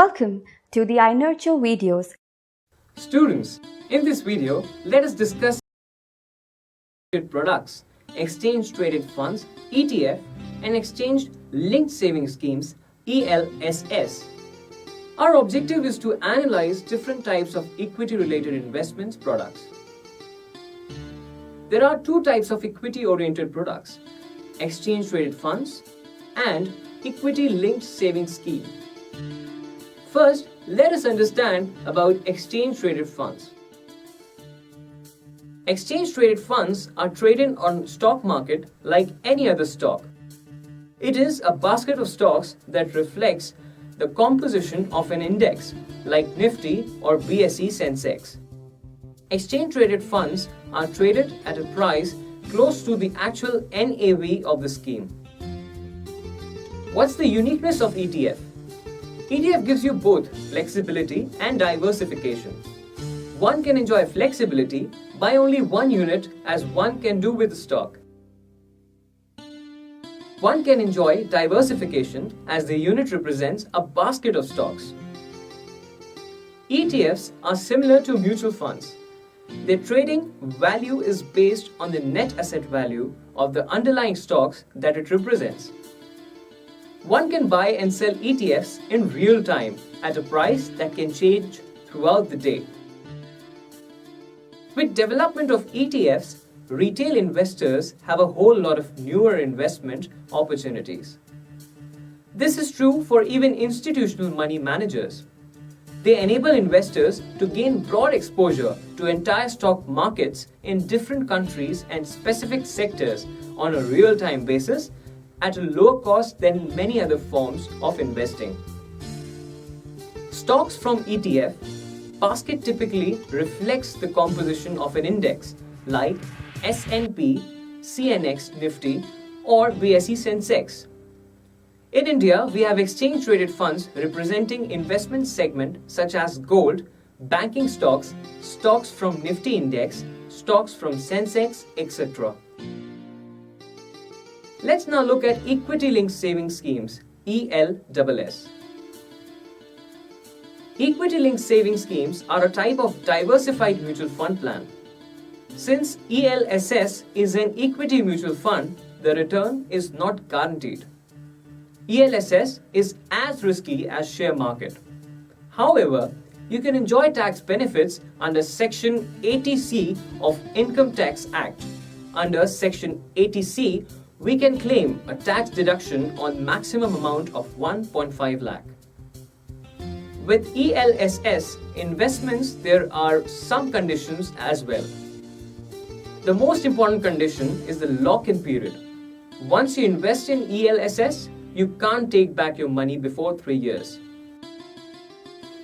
Welcome to the I Nurture videos. Students, in this video, let us discuss products, exchange-traded funds, ETF, and exchange-linked savings schemes, ELSS. Our objective is to analyze different types of equity-related investments products. There are two types of equity-oriented products, exchange-traded funds and equity-linked savings scheme. First, let us understand about exchange-traded funds. Exchange-traded funds are traded on stock market like any other stock. It is a basket of stocks that reflects the composition of an index like Nifty or BSE Sensex. Exchange-traded funds are traded at a price close to the actual NAV of the scheme. What's the uniqueness of ETF? ETF gives you both flexibility and diversification. One can enjoy flexibility by only one unit as one can do with the stock. One can enjoy diversification as the unit represents a basket of stocks. ETFs are similar to mutual funds. Their trading value is based on the net asset value of the underlying stocks that it represents. One can buy and sell ETFs in real time at a price that can change throughout the day. With development of ETFs, retail investors have a whole lot of newer investment opportunities. This is true for even institutional money managers. They enable investors to gain broad exposure to entire stock markets in different countries and specific sectors on a real-time basis at a lower cost than many other forms of investing. Stocks from ETF basket typically reflects the composition of an index like S&P, CNX Nifty or BSE Sensex. In India, we have exchange-traded funds representing investment segment such as gold, banking stocks, stocks from Nifty Index, stocks from Sensex, etc. Let's now look at equity-linked savings schemes, ELSS. Equity-linked savings schemes are a type of diversified mutual fund plan. Since ELSS is an equity mutual fund, the return is not guaranteed. ELSS is as risky as share market. However, you can enjoy tax benefits under Section 80C of Income Tax Act. Under Section 80C, we can claim a tax deduction on maximum amount of 1.5 lakh. With ELSS investments, there are some conditions as well. The most important condition is the lock-in period. Once you invest in ELSS, you can't take back your money before 3 years.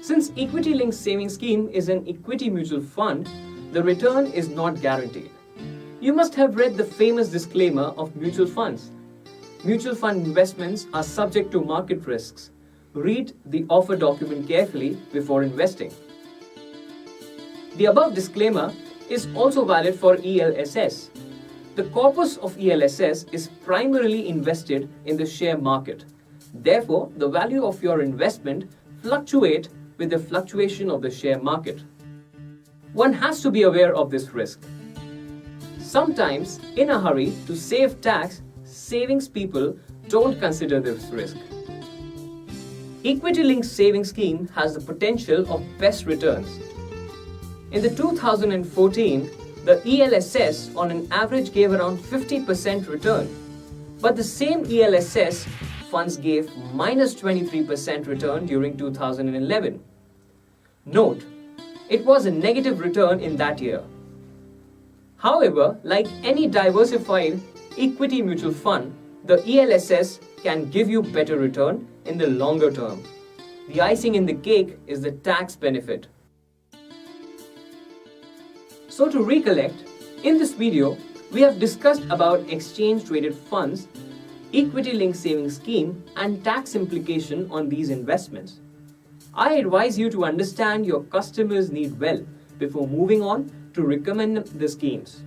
Since equity-linked savings scheme is an equity mutual fund, the return is not guaranteed. You must have read the famous disclaimer of mutual funds. Mutual fund investments are subject to market risks. Read the offer document carefully before investing. The above disclaimer is also valid for ELSS. The corpus of ELSS is primarily invested in the share market. Therefore, the value of your investment fluctuates with the fluctuation of the share market. One has to be aware of this risk. Sometimes, in a hurry to save tax, savings people don't consider this risk. Equity-linked savings scheme has the potential of best returns. In the 2014, the ELSS on an average gave around 50% return, but the same ELSS funds gave minus 23% return during 2011. Note, it was a negative return in that year. However, like any diversified equity mutual fund, the ELSS can give you better return in the longer term. The icing in the cake is the tax benefit. So to recollect, in this video, we have discussed about exchange-traded funds, equity-linked savings scheme and tax implication on these investments. I advise you to understand your customers' need well before moving on to recommend the schemes.